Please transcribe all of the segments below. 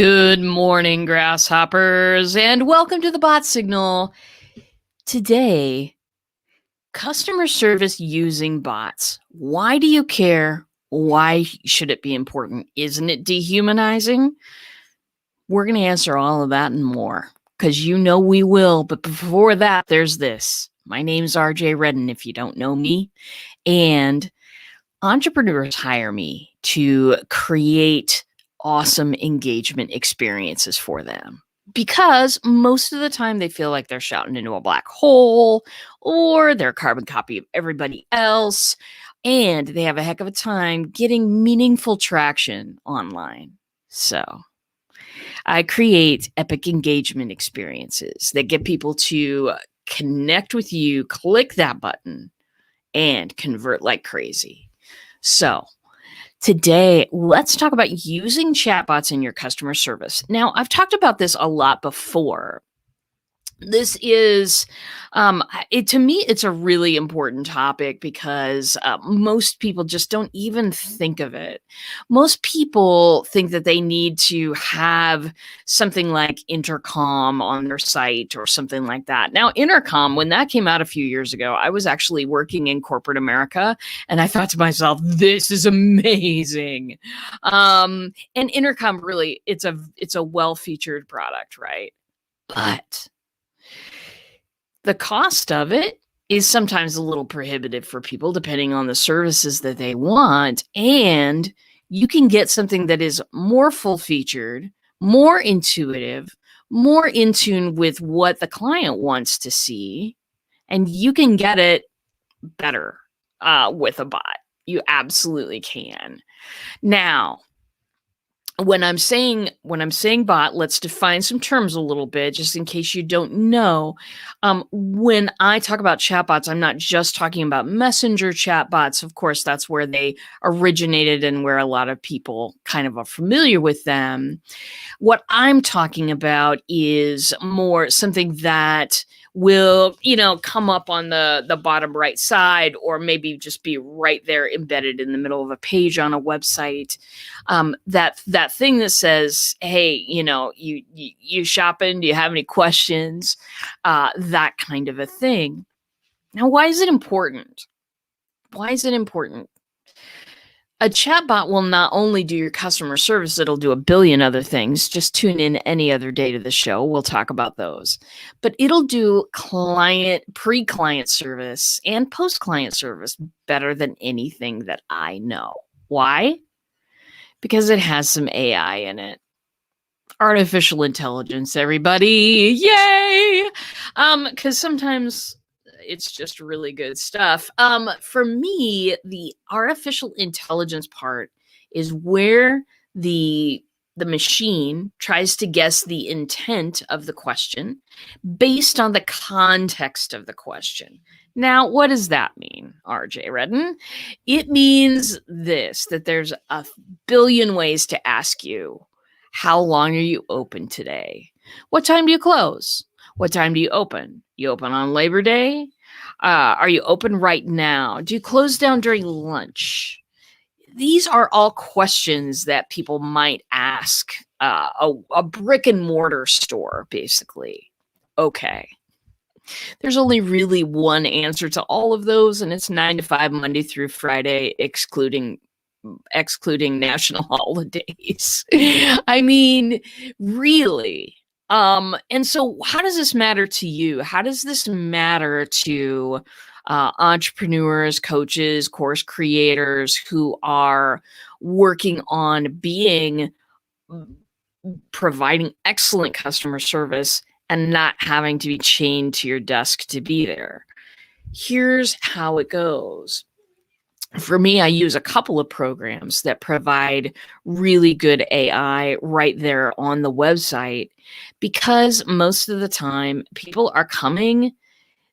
Good morning, grasshoppers, and welcome to the Bot Signal. Today, customer service using bots. Why do you care? Why should it be important? Isn't it dehumanizing? We're going to answer all of that and more, because you know we will. But before that, there's this. My name's RJ Redden, if you don't know me, and entrepreneurs hire me to create awesome engagement experiences for them, because most of the time they feel like they're shouting into a black hole or they're a carbon copy of everybody else, and they have a heck of a time getting meaningful traction online. So I create epic engagement experiences that get people to connect with you, click that button, and convert like crazy. So today, let's talk about using chatbots in your customer service. Now, I've talked about this a lot before. This is, to me, it's a really important topic because most people just don't even think of it. Most people think that they need to have something like intercom on their site or something like that. Now, intercom, when that came out a few years ago, I was actually working in corporate America, and I thought to myself, this is amazing. And intercom, really, it's a well-featured product, right? But the cost of it is sometimes a little prohibitive for people depending on the services that they want. And you can get something that is more full-featured, more intuitive, more in tune with what the client wants to see, and you can get it better with a bot. You absolutely can. Now, when I'm saying bot, let's define some terms a little bit, just in case you don't know. When I talk about chatbots, I'm not just talking about messenger chatbots. Of course, that's where they originated and where a lot of people kind of are familiar with them. What I'm talking about is more something that will, come up on the bottom right side, or maybe just be right there embedded in the middle of a page on a website. That thing that says, "Hey, you shopping? Do you have any questions?" That kind of a thing. Now, why is it important? Why is it important? A chatbot will not only do your customer service, it'll do a billion other things. Just tune in any other day to the show. We'll talk about those. But it'll do pre-client service and post-client service better than anything that I know. Why? Because it has some AI in it. Artificial intelligence, everybody. Yay! Because sometimes it's just really good stuff. For me, the artificial intelligence part is where the machine tries to guess the intent of the question based on the context of the question. Now, what does that mean, RJ Redden? It means this, that there's a billion ways to ask you, how long are you open today? What time do you close? What time do you open? You open on Labor Day? Are you open right now? Do you close down during lunch? These are all questions that people might ask a brick and mortar store, basically. Okay. There's only really one answer to all of those, and it's 9 to 5, Monday through Friday, excluding national holidays. I mean, really. And so how does this matter to you? How does this matter to entrepreneurs, coaches, course creators who are working on providing excellent customer service and not having to be chained to your desk to be there? Here's how it goes. For me, I use a couple of programs that provide really good AI right there on the website, because most of the time people are coming,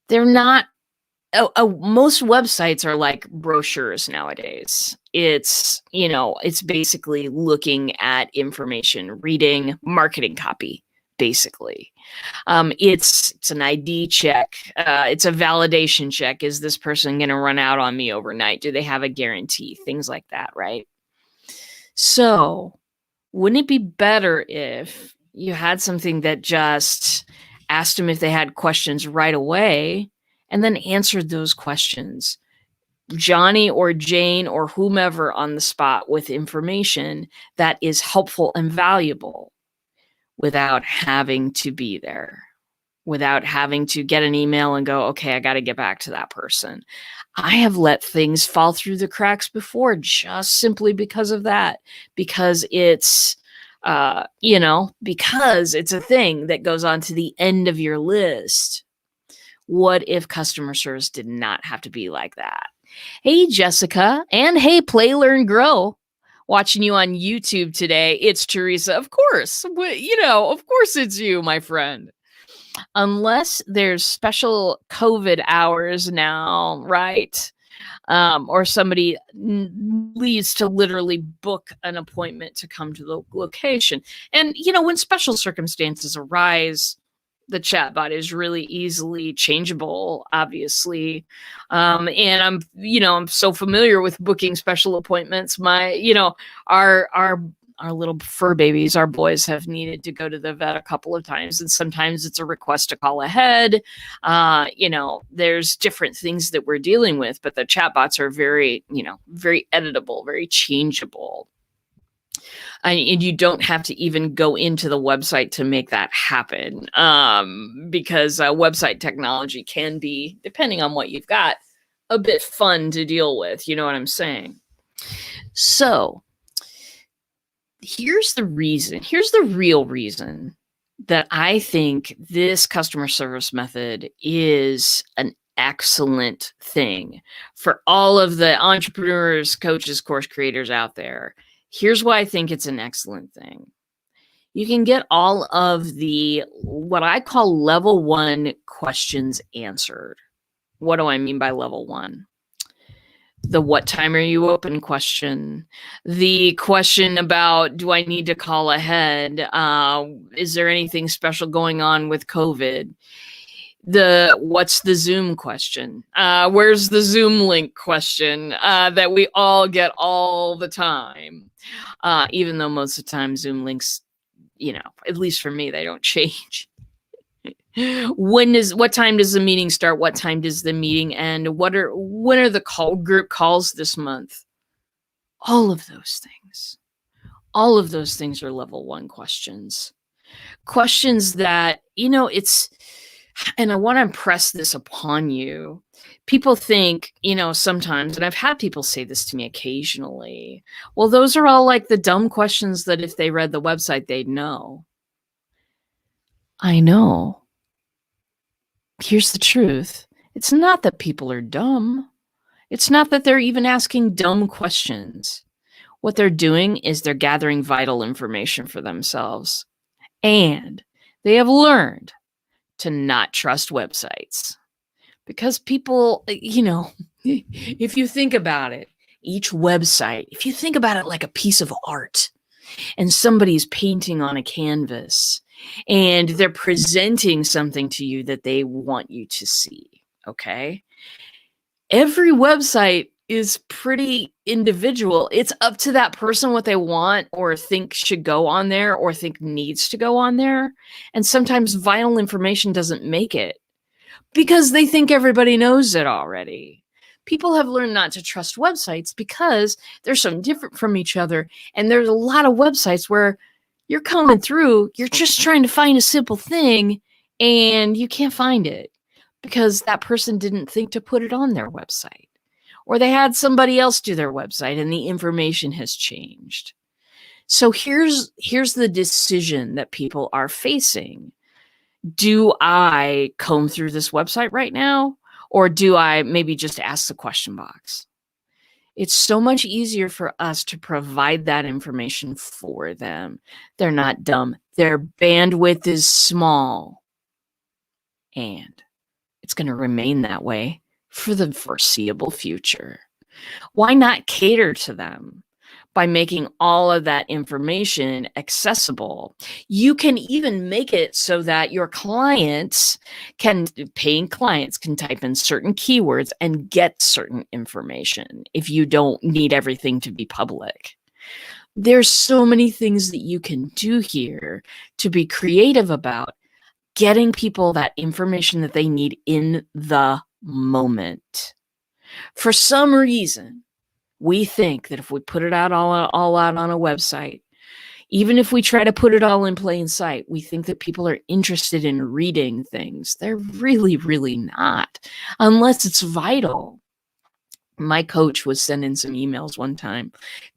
they're not, most websites are like brochures nowadays. It's basically looking at information, reading marketing copy, basically. It's an ID check. It's a validation check. Is this person going to run out on me overnight? Do they have a guarantee? Things like that, right? So Wouldn't it be better if you had something that just asked them if they had questions right away and then answered those questions? Johnny or Jane or whomever on the spot with information that is helpful and valuable without having to be there, without having to get an email and go, okay, I got to get back to that person. I have let things fall through the cracks before just simply because of that, because it's, because it's a thing that goes on to the end of your list. What if customer service did not have to be like that? Hey, Jessica, and hey, Play, Learn, Grow. Watching you on YouTube today. It's Teresa. Of course, of course it's you, my friend. Unless there's special COVID hours now, right? Or somebody needs to literally book an appointment to come to the location. And, when special circumstances arise, the chatbot is really easily changeable, obviously. And I'm so familiar with booking special appointments. Our little fur babies, our boys, have needed to go to the vet a couple of times, and sometimes it's a request to call ahead. There's different things that we're dealing with, but the chatbots are very editable, very changeable. And you don't have to even go into the website to make that happen, because website technology can be, depending on what you've got, a bit fun to deal with. You know what I'm saying? So here's the real reason that I think this customer service method is an excellent thing for all of the entrepreneurs, coaches, course creators out there. Here's why I think it's an excellent thing. You can get all of the, what I call level 1 questions answered. What do I mean by level 1? The what time are you open question, the question about, do I need to call ahead? Is there anything special going on with COVID? The what's the Zoom question? Where's the Zoom link question that we all get all the time? Even though most of the time Zoom links, at least for me, they don't change. What time does the meeting start? What time does the meeting end? When are the group calls this month? All of those things are level 1 questions. Questions that, and I want to impress this upon you. People think, sometimes, and I've had people say this to me occasionally, well, those are all like the dumb questions that if they read the website, they'd know. I know. Here's the truth. It's not that people are dumb. It's not that they're even asking dumb questions. What they're doing is they're gathering vital information for themselves. And they have learned to not trust websites. Because people, if you think about it, each website, if you think about it like a piece of art, and somebody's painting on a canvas, and they're presenting something to you that they want you to see, okay? Every website is pretty individual. It's up to that person what they want or think should go on there or think needs to go on there. And sometimes vital information doesn't make it because they think everybody knows it already. People have learned not to trust websites because they're so different from each other. And there's a lot of websites where you're coming through, you're just trying to find a simple thing and you can't find it because that person didn't think to put it on their website, or they had somebody else do their website and the information has changed. So here's the decision that people are facing. Do I comb through this website right now, or do I maybe just ask the question box? It's so much easier for us to provide that information for them. They're not dumb. Their bandwidth is small. And it's going to remain that way for the foreseeable future. Why not cater to them by making all of that information accessible? You can even make it so that your paying clients can type in certain keywords and get certain information if you don't need everything to be public. There's so many things that you can do here to be creative about getting people that information that they need in the moment. For some reason, we think that if we put it out all out on a website, even if we try to put it all in plain sight, we think that people are interested in reading things. They're really, really not, unless it's vital. My coach was sending some emails one time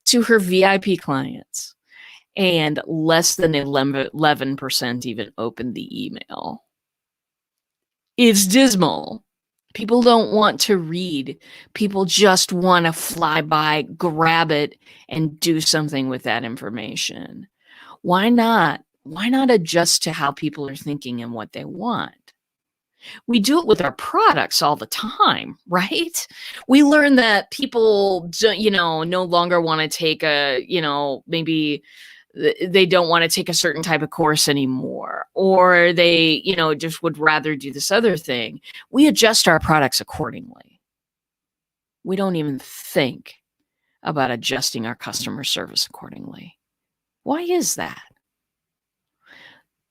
to her VIP clients, and less than 11% even opened the email. It's dismal. People don't want to read. People just want to fly by, grab it, and do something with that information. Why not? Why not adjust to how people are thinking and what they want? We do it with our products all the time, right? We learn that people, no longer want to take maybe they don't want to take a certain type of course anymore, or they, just would rather do this other thing. We adjust our products accordingly. We don't even think about adjusting our customer service accordingly. Why is that?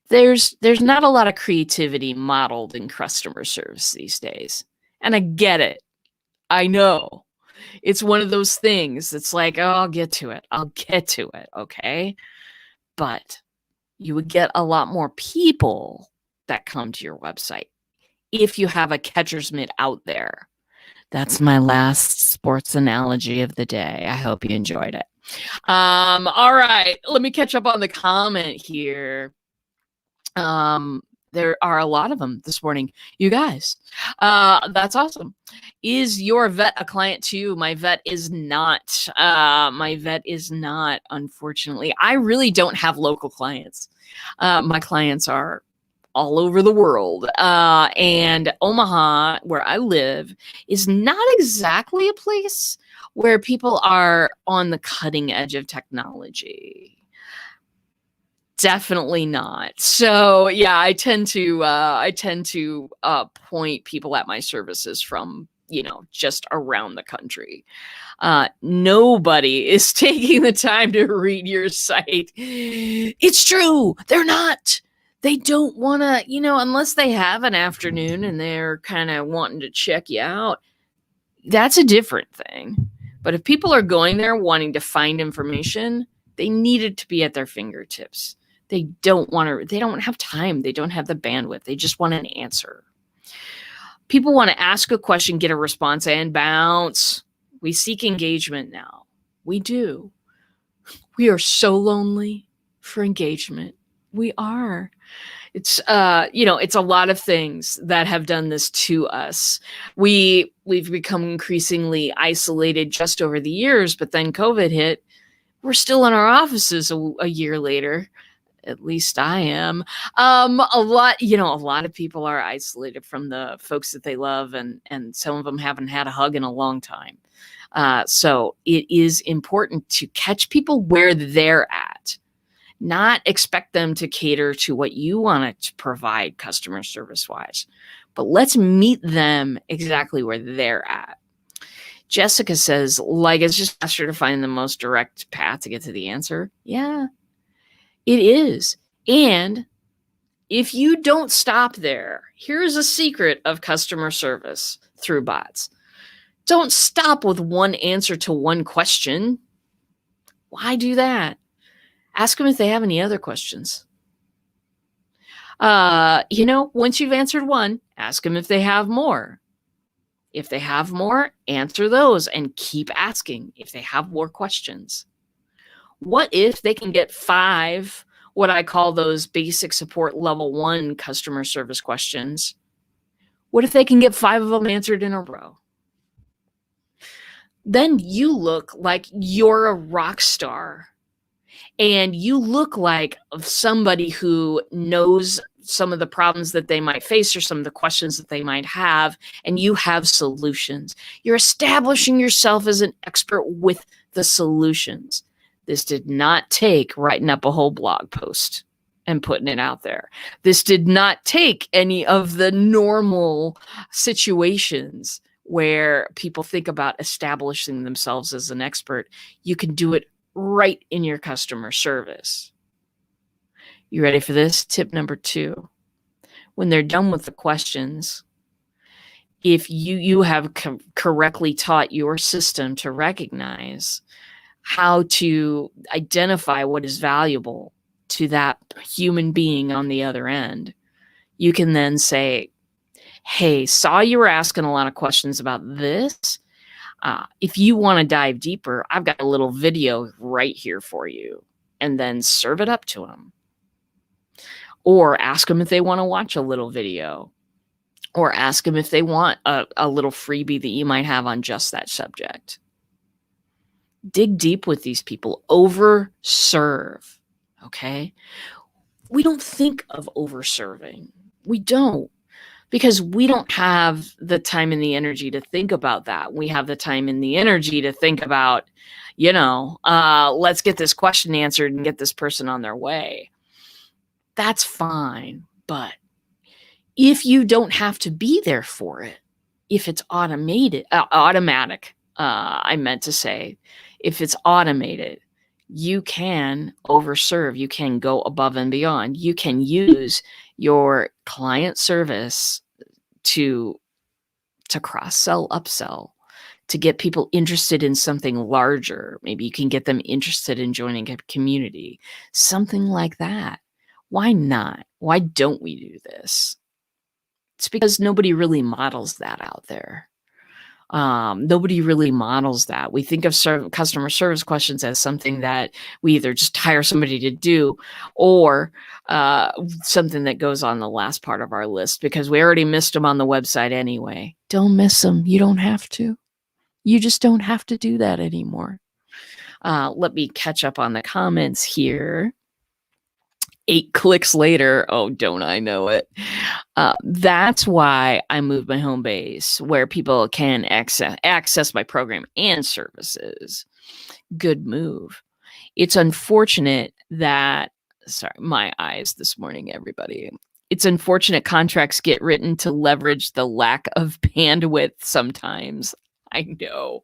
There's not a lot of creativity modeled in customer service these days. And I get it. I know. It's one of those things that's like, oh, I'll get to it. Okay? But you would get a lot more people that come to your website if you have a catcher's mitt out there. That's my last sports analogy of the day. I hope you enjoyed it. All right, let me catch up on the comment here. There are a lot of them this morning, you guys. That's awesome. Is your vet a client too? My vet is not. Unfortunately. I really don't have local clients. My clients are all over the world. And Omaha, where I live, is not exactly a place where people are on the cutting edge of technology. Definitely not. So yeah, I tend to point people at my services from, just around the country. Nobody is taking the time to read your site. It's true. They're not. They don't want to, unless they have an afternoon and they're kind of wanting to check you out. That's a different thing. But if people are going there wanting to find information, they need it to be at their fingertips. They don't have time. They don't have the bandwidth. They just want an answer. People want to ask a question, get a response, and bounce. We seek engagement now. We do. We are so lonely for engagement. We are. It's it's a lot of things that have done this to us. We've become increasingly isolated just over the years, but then COVID hit. We're still in our offices a year later. At least I am. A lot of people are isolated from the folks that they love, and some of them haven't had a hug in a long time. So it is important to catch people where they're at, not expect them to cater to what you want to provide customer service wise, but let's meet them exactly where they're at. Jessica says, it's just faster to find the most direct path to get to the answer. Yeah. It is. And if you don't stop there, here's a secret of customer service through bots. Don't stop with one answer to one question. Why do that? Ask them if they have any other questions. Once you've answered one, ask them if they have more. If they have more, answer those and keep asking if they have more questions. What if they can get 5, what I call those basic support level 1 customer service questions? What if they can get 5 of them answered in a row? Then you look like you're a rock star. And you look like somebody who knows some of the problems that they might face or some of the questions that they might have, and you have solutions. You're establishing yourself as an expert with the solutions. This did not take writing up a whole blog post and putting it out there. This did not take any of the normal situations where people think about establishing themselves as an expert. You can do it right in your customer service. You ready for this? Tip number 2. When they're done with the questions, if you have correctly taught your system to recognize how to identify what is valuable to that human being on the other end, you can then say, hey, saw you were asking a lot of questions about this. If you want to dive deeper, I've got a little video right here for you, and then serve it up to them. Or ask them if they want to watch a little video, or ask them if they want a little freebie that you might have on just that subject. Dig deep with these people. Overserve, okay? We don't think of overserving. We don't, because we don't have the time and the energy to think about that. We have the time and the energy to think about, let's get this question answered and get this person on their way. That's fine, but if you don't have to be there for it, if it's automatic, I meant to say, if it's automated, you can overserve, you can go above and beyond. You can use your client service to cross-sell, upsell, to get people interested in something larger. Maybe you can get them interested in joining a community, something like that. Why not? Why don't we do this? It's because nobody really models that out there. Nobody really models that. We think of customer service questions as something that we either just hire somebody to do, or something that goes on the last part of our list because we already missed them on the website anyway. Don't miss them. You don't have to. You just don't have to do that anymore. Let me catch up on the comments here. 8 clicks later, oh, don't I know it? That's why I moved my home base where people can access my program and services. Good move. It's unfortunate that, sorry, my eyes this morning, everybody. It's unfortunate contracts get written to leverage the lack of bandwidth sometimes. I know.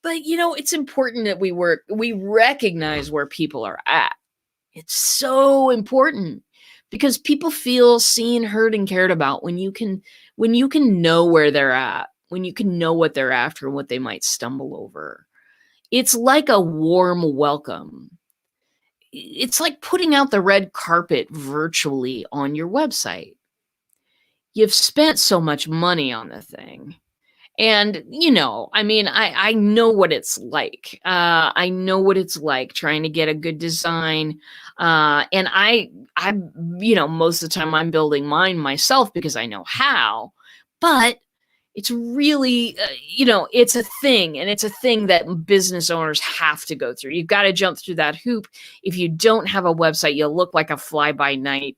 But, it's important that we recognize where people are at. It's so important because people feel seen, heard, and cared about when you can know where they're at, when you can know what they're after and what they might stumble over. It's like a warm welcome. It's like putting out the red carpet virtually on your website. You've spent so much money on the thing. And, I know what it's like. I know what it's like trying to get a good design. And I, most of the time I'm building mine myself because I know how, but it's really, it's a thing, and it's a thing that business owners have to go through. You've got to jump through that hoop. If you don't have a website, you'll look like a fly by night,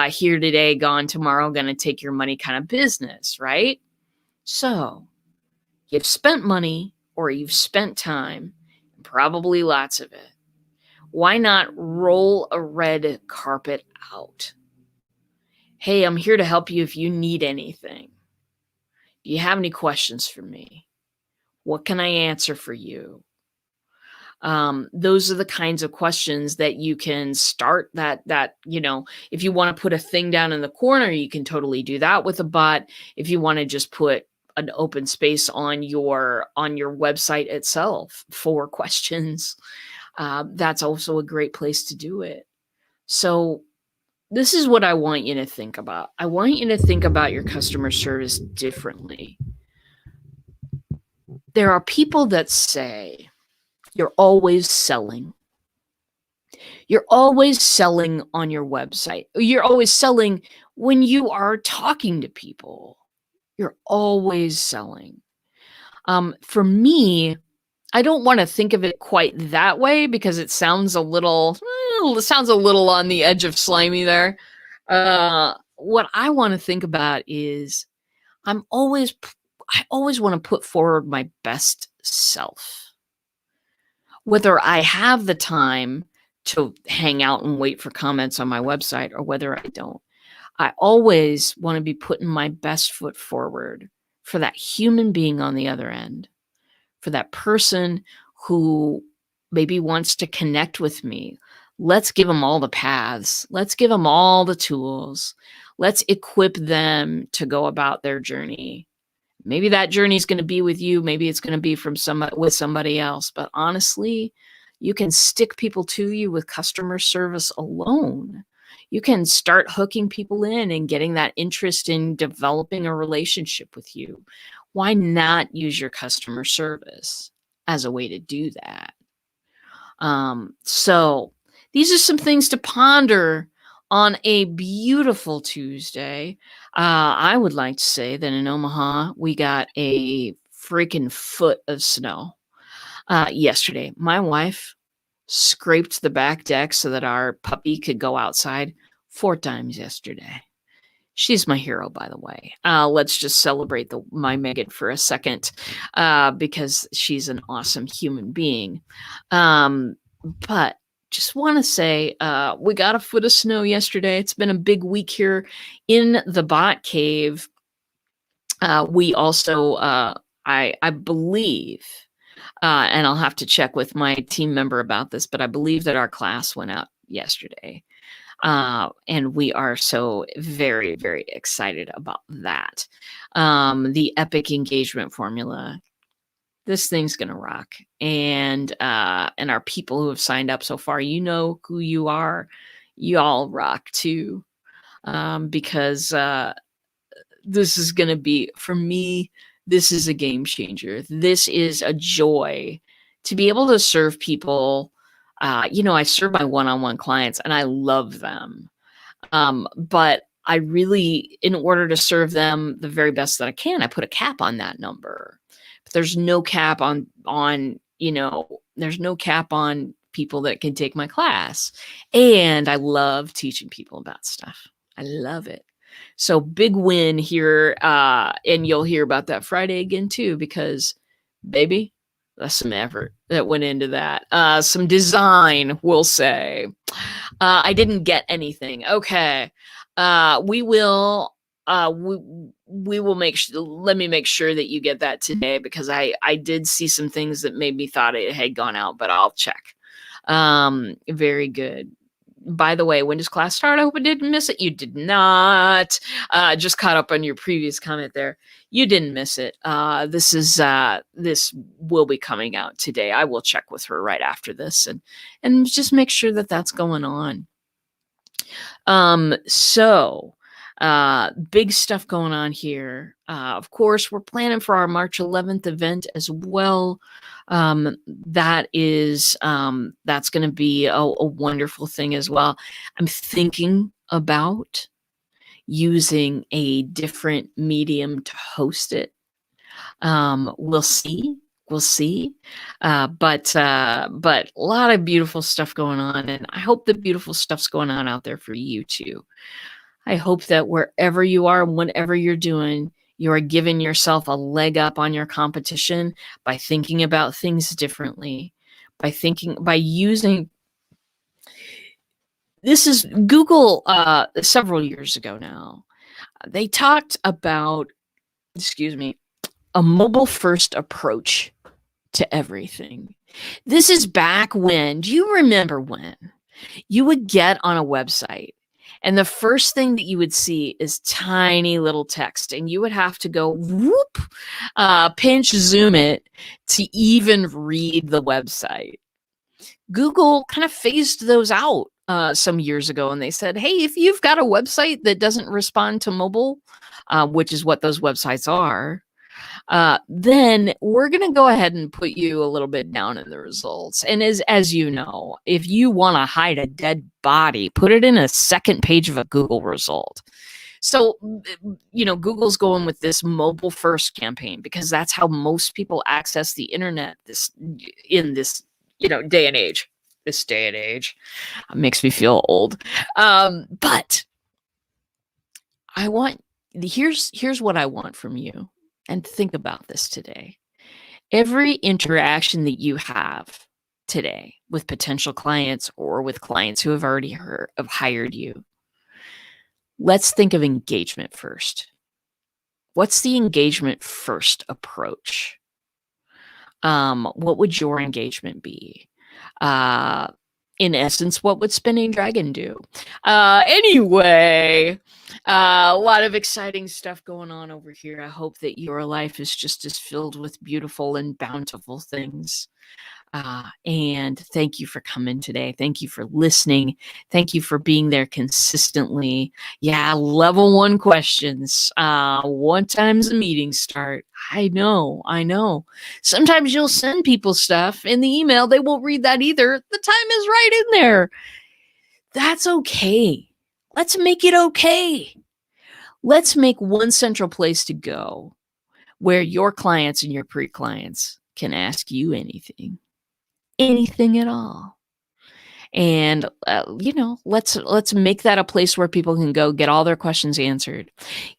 here today, gone tomorrow, going to take your money kind of business, right? So you've spent money, or you've spent time, probably lots of it. Why not roll a red carpet out? Hey, I'm here to help you if you need anything. Do you have any questions for me? What can I answer for you? Those are the kinds of questions that you can start that, if you want to put a thing down in the corner, you can totally do that with a bot. If you want to just put an open space on your website itself for questions, that's also a great place to do it. So this is what I want you to think about. I want you to think about your customer service differently. There are people that say you're always selling. You're always selling on your website. You're always selling when you are talking to people. You're always selling. For me, I don't want to think of it quite that way because it sounds a little on the edge of slimy there. What I want to think about is I always want to put forward my best self. Whether I have the time to hang out and wait for comments on my website or whether I don't, I always want to be putting my best foot forward for that human being on the other end, for that person who maybe wants to connect with me. Let's give them all the paths. Let's give them all the tools. Let's equip them to go about their journey. Maybe that journey is going to be with you. Maybe it's going to be with somebody else. But honestly, you can stick people to you with customer service alone. You can start hooking people in and getting that interest in developing a relationship with you. Why not use your customer service as a way to do that? So these are some things to ponder on a beautiful Tuesday. I would like to say that in Omaha, we got a freaking foot of snow yesterday. My wife scraped the back deck so that our puppy could go outside 4 times yesterday. She's my hero, by the way. Let's just celebrate my Megan for a second because she's an awesome human being. But just want to say we got a foot of snow yesterday. It's been a big week here in the bot cave. We also, I believe, and I'll have to check with my team member about this, but I believe that our class went out yesterday. And we are so very, very excited about that. The epic engagement formula. This thing's gonna rock. And our people who have signed up so far, you know who you are. You all rock too. Because this is gonna be, for me, this is a game changer. This is a joy to be able to serve people. I serve my one-on-one clients and I love them. But I really, in order to serve them the very best that I can, I put a cap on that number. But there's no cap on there's no cap on people that can take my class. And I love teaching people about stuff. I love it. So big win here. And you'll hear about that Friday again too, because baby, that's some effort that went into that. Some design, we'll say. I didn't get anything. Okay. We will make sure, let me make sure that you get that today, because I did see some things that made me thought it had gone out, but I'll check. Very good. By the way, when does class start? I hope I didn't miss it. You did not. Just caught up on your previous comment there. You didn't miss it. This will be coming out today. I will check with her right after this and just make sure that that's going on. Big stuff going on here. Of course, we're planning for our March 11th event as well. That's going to be a wonderful thing as well. I'm thinking about using a different medium to host it. We'll see. But a lot of beautiful stuff going on, and I hope the beautiful stuff's going on out there for you too. I hope that wherever you are, whatever you're doing, you are giving yourself a leg up on your competition by thinking about things differently, by using. This is Google several years ago now. They talked about, a mobile first approach to everything. This is back when, do you remember when you would get on a website and the first thing that you would see is tiny little text, and you would have to go whoop, pinch, zoom it to even read the website? Google kind of phased those out some years ago, and they said, hey, if you've got a website that doesn't respond to mobile, which is what those websites are, then we're going to go ahead and put you a little bit down in the results. And as you know, if you want to hide a dead body, put it in a second page of a Google result. So, Google's going with this mobile first campaign because that's how most people access the internet in this day and age. This day and age makes me feel old. But here's what I want from you. And think about this today. Every interaction that you have today with potential clients or with clients who have already hired you, let's think of engagement first. What's the engagement first approach? What would your engagement be? In essence, what would Spinning Dragon do? Anyway, a lot of exciting stuff going on over here. I hope that your life is just as filled with beautiful and bountiful things. And thank you for coming today. Thank you for listening. Thank you for being there consistently. Yeah, level 1 questions. What time's the meeting start? I know. Sometimes you'll send people stuff in the email. They won't read that either. The time is right in there. That's okay. Let's make it okay. Let's make one central place to go where your clients and your pre-clients can ask you anything at all. And let's make that a place where people can go get all their questions answered.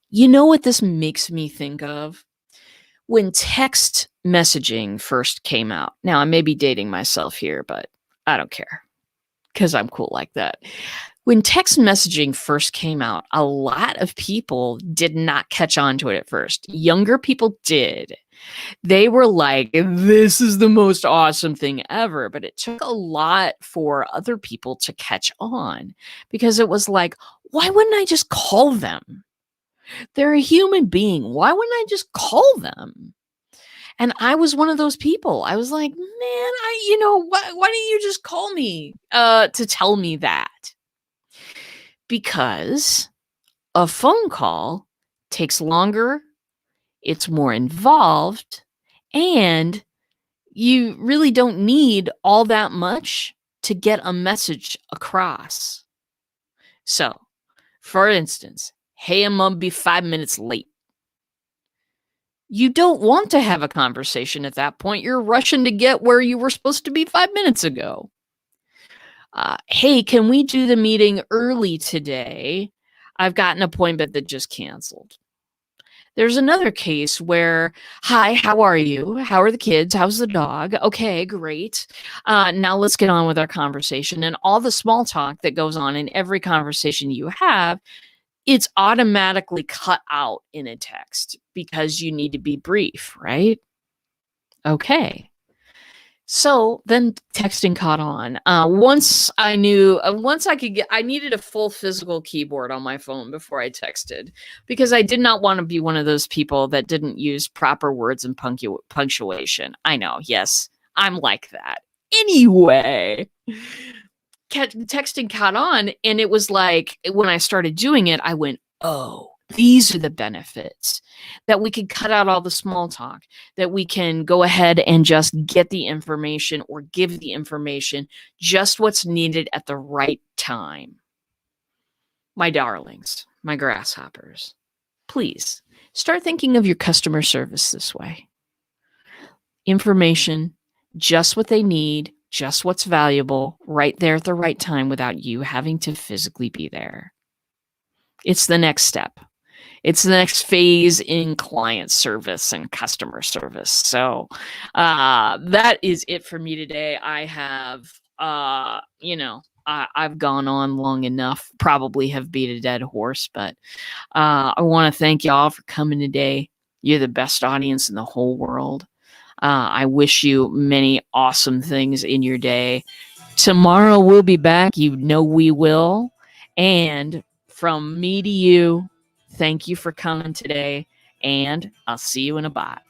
You know what this makes me think of? When text messaging first came out. Now, I may be dating myself here, but I don't care because I'm cool like that. When text messaging first came out, a lot of people did not catch on to it at first. Younger people did. They were like, this is the most awesome thing ever. But it took a lot for other people to catch on because it was like, why wouldn't I just call them? They're a human being. Why wouldn't I just call them? And I was one of those people. I was like, man, why don't you just call me to tell me that? Because a phone call takes longer, it's more involved, and you really don't need all that much to get a message across. So, for instance, hey, I'm gonna be 5 minutes late. You don't want to have a conversation at that point. You're rushing to get where you were supposed to be 5 minutes ago. Hey, can we do the meeting early today? I've got an appointment that just canceled. There's another case where, hi, how are you? How are the kids? How's the dog? Okay, great. Now let's get on with our conversation. And all the small talk that goes on in every conversation you have, it's automatically cut out in a text because you need to be brief, right? Okay. So then texting caught on. Once I needed a full physical keyboard on my phone before I texted because I did not want to be one of those people that didn't use proper words and punctuation. I know, yes, I'm like that. Anyway, texting caught on, and it was like when I started doing it, I went, oh, these are the benefits, that we can cut out all the small talk, that we can go ahead and just get the information or give the information just what's needed at the right time. My darlings, my grasshoppers, please start thinking of your customer service this way. Information, just what they need, just what's valuable, right there at the right time without you having to physically be there. It's the next step. It's the next phase in client service and customer service. So that is it for me today. I have, I've gone on long enough, probably have beat a dead horse, but I want to thank y'all for coming today. You're the best audience in the whole world. I wish you many awesome things in your day. Tomorrow we'll be back. You know we will. And from me to you, thank you for coming today, and I'll see you in a bot.